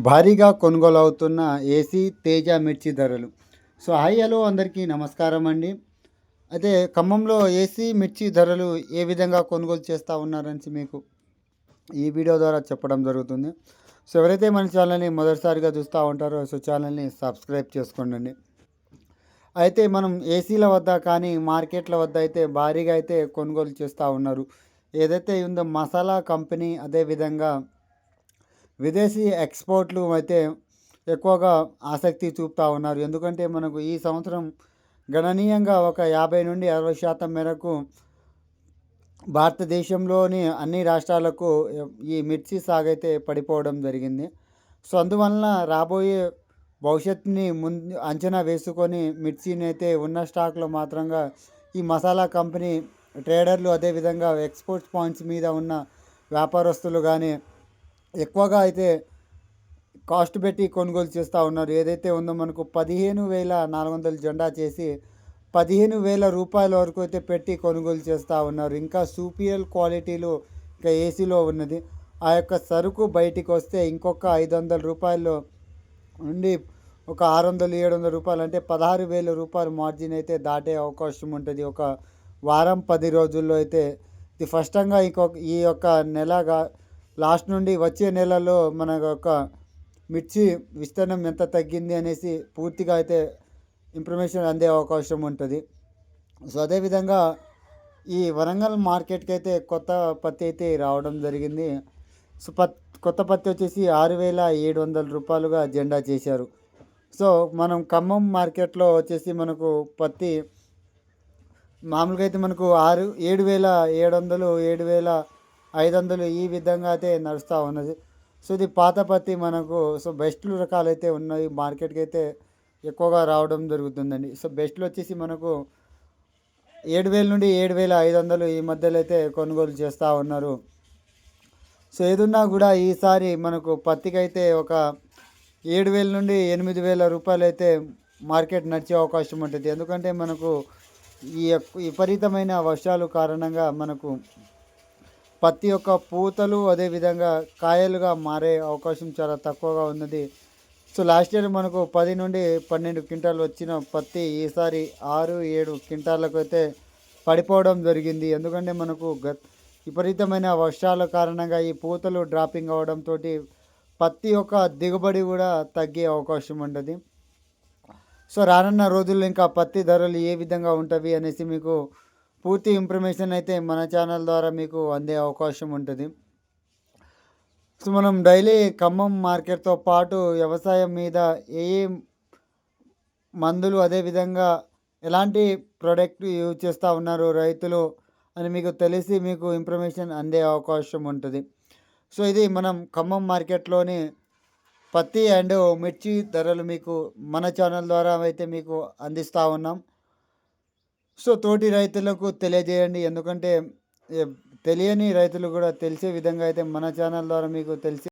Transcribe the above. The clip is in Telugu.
భారీగా కొనుగోలవుతున్న ఏసీ తేజ మిర్చి ధరలు. హాయ్ హలో అందరికీ నమస్కారం అండి. అయితే ఖమ్మంలో ఏసీ మిర్చి ధరలు ఏ విధంగా కొనుగోలు చేస్తూ ఉన్నారని మీకు ఈ వీడియో ద్వారా చెప్పడం జరుగుతుంది. ఎవరైతే మన ఛానల్ని మొదటిసారిగా చూస్తూ ఉంటారో ఛానల్ని సబ్స్క్రైబ్ చేసుకోండి. అయితే మనం ఏసీల వద్ద కానీ మార్కెట్ల వద్ద అయితే భారీగా అయితే కొనుగోలు చేస్తూ ఉన్నారు. ఏదైతే ఉందో మసాలా కంపెనీ, అదేవిధంగా విదేశీ ఎక్స్‌పోర్ట్‌లు అయితే ఎక్కువగా ఆసక్తి చూపుతా ఉన్నారు. ఎందుకంటే మనకు ఈ సంవత్సరం గణనీయంగా ఒక 50-60% మేరకు భారతదేశంలోని అన్ని రాష్ట్రాలకు ఈ మిర్చి సాగైతే పడిపోవడం జరిగింది. అందువలన రాబోయే భవిష్యత్తుని ముందు అంచనా వేసుకొని మిర్చినైతే ఉన్న స్టాక్‌లో మాత్రంగా ఈ మసాలా కంపెనీ ట్రేడర్లు, అదేవిధంగా ఎక్స్‌పోర్ట్ పాయింట్స్ మీద ఉన్న వ్యాపారస్తులు గానీ ఎక్కువగా అయితే కాస్ట్ పెట్టి కొనుగోలు చేస్తూ ఉన్నారు. ఏదైతే ఉందో మనకు 15,400 జెండా చేసి 15,000 వరకు అయితే పెట్టి కొనుగోలు చేస్తూ ఉన్నారు. ఇంకా సూపీరియర్ క్వాలిటీలు ఇంకా ఏసీలో ఉన్నది. ఆ యొక్క సరుకు బయటికి వస్తే ఇంకొక రూ. 500 నుండి ఒక 600-700 అంటే రూ. 16,000 మార్జిన్ అయితే దాటే అవకాశం ఉంటుంది. ఒక వారం 10 రోజుల్లో అయితే ఇది స్పష్టంగా ఈ యొక్క నెలగా లాస్ట్ నుండి వచ్చే నెలలో మన యొక్క మిర్చి విస్తీర్ణం ఎంత తగ్గింది అనేసి పూర్తిగా అయితే ఇన్ఫర్మేషన్ అందే అవకాశం ఉంటుంది. అదేవిధంగా ఈ వరంగల్ మార్కెట్కి అయితే కొత్త పత్తి అయితే రావడం జరిగింది. కొత్త పత్తి వచ్చేసి రూ. 6,700గా జెండా చేశారు. మనం ఖమ్మం మార్కెట్లో వచ్చేసి మనకు పత్తి మామూలుగా అయితే మనకు 7,700, 7,500 ఈ విధంగా అయితే నడుస్తూ ఉన్నది. ఇది పాత పత్తి మనకు బెస్ట్లు రకాలైతే ఉన్నాయి. మార్కెట్కి అయితే ఎక్కువగా రావడం జరుగుతుందండి. బెస్ట్లు వచ్చేసి మనకు 7,000 నుండి 7,500 ఈ మధ్యలో అయితే కొనుగోలు చేస్తూ ఉన్నారు. ఏదున్నా కూడా ఈసారి మనకు పత్తికైతే ఒక 7,000 నుండి 8,000 అయితే మార్కెట్ నడిచే అవకాశం ఉంటుంది. ఎందుకంటే మనకు ఈ విపరీతమైన వర్షాలు కారణంగా మనకు పత్తి యొక్క పూతలు అదేవిధంగా కాయలుగా మారే అవకాశం చాలా తక్కువగా ఉన్నది. లాస్ట్ ఇయర్ మనకు 10 నుండి 12 క్వింటాలు వచ్చిన పత్తి ఈసారి 6-7 క్వింటాలకు అయితే పడిపోవడం జరిగింది. ఎందుకంటే మనకు విపరీతమైన వర్షాల కారణంగా ఈ పూతలు డ్రాపింగ్ అవడంతో పత్తి యొక్క దిగుబడి కూడా తగ్గే అవకాశం ఉంటుంది. రానున్న రోజుల్లో ఇంకా పత్తి ధరలు ఏ విధంగా ఉంటవి అనేసి మీకు పూర్తి ఇన్ఫర్మేషన్ అయితే మన ఛానల్ ద్వారా మీకు అందే అవకాశం ఉంటుంది. మనం డైలీ ఖమ్మం మార్కెట్తో పాటు వ్యవసాయం మీద ఏ మందులు, అదేవిధంగా ఎలాంటి ప్రోడక్ట్ యూజ్ చేస్తూ ఉన్నారు రైతులు అని మీకు తెలిసి మీకు ఇన్ఫర్మేషన్ అందే అవకాశం ఉంటుంది. ఇది మనం ఖమ్మం మార్కెట్లోని పత్తి అండ్ మిర్చి ధరలు మీకు మన ఛానల్ ద్వారా అయితే మీకు అందిస్తూ ఉన్నాం. తోటి రైతులకు తెలియజేయండి. ఎందుకంటే తెలియని రైతులు కూడా తెలిసే విధంగా అయితే మన ఛానల్ ద్వారా మీకు తెలిసి